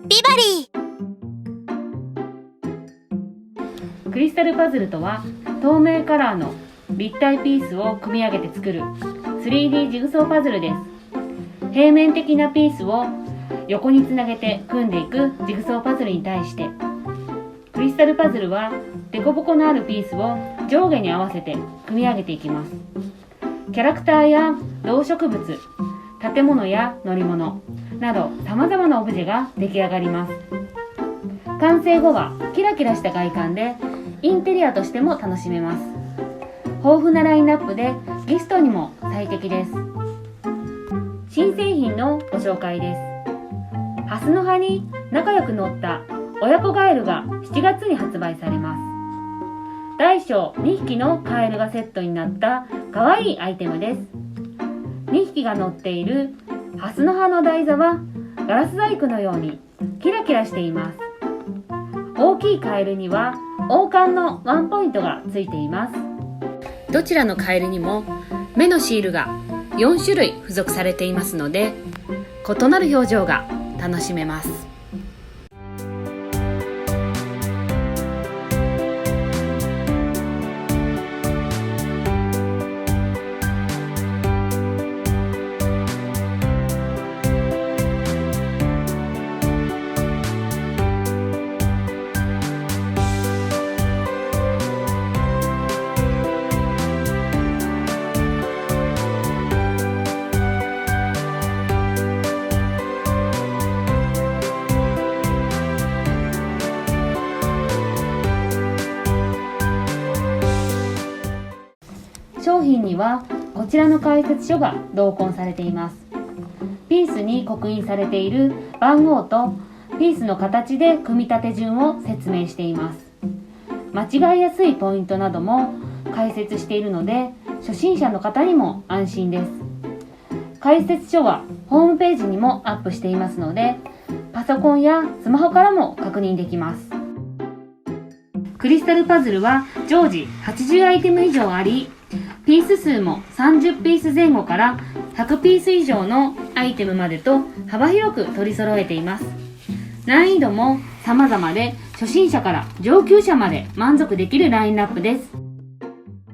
ビバリークリスタルパズルとは、透明カラーの立体ピースを組み上げて作る 3D ジグソーパズルです。平面的なピースを横につなげて組んでいくジグソーパズルに対して、クリスタルパズルは凸凹のあるピースを上下に合わせて組み上げていきます。キャラクターや動植物、建物や乗り物など様々なオブジェが出来上がります。完成後はキラキラした外観でインテリアとしても楽しめます。豊富なラインナップでギフトにも最適です。新製品のご紹介です。ハスの葉に仲良く乗った親子ガエルが7月に発売されます。大小2匹のカエルがセットになった可愛いアイテムです。2匹が乗っているハスの葉の台座はガラス細工のようにキラキラしています。大きいカエルには王冠のワンポイントがついています。どちらのカエルにも目のシールが4種類付属されていますので、異なる表情が楽しめます。商品にはこちらの解説書が同梱されています。ピースに刻印されている番号とピースの形で組み立て順を説明しています。間違いやすいポイントなども解説しているので、初心者の方にも安心です。解説書はホームページにもアップしていますので、パソコンやスマホからも確認できます。クリスタルパズルは常時80アイテム以上あり、ピース数も30ピース前後から100ピース以上のアイテムまでと幅広く取り揃えています。難易度も様々で、初心者から上級者まで満足できるラインナップです。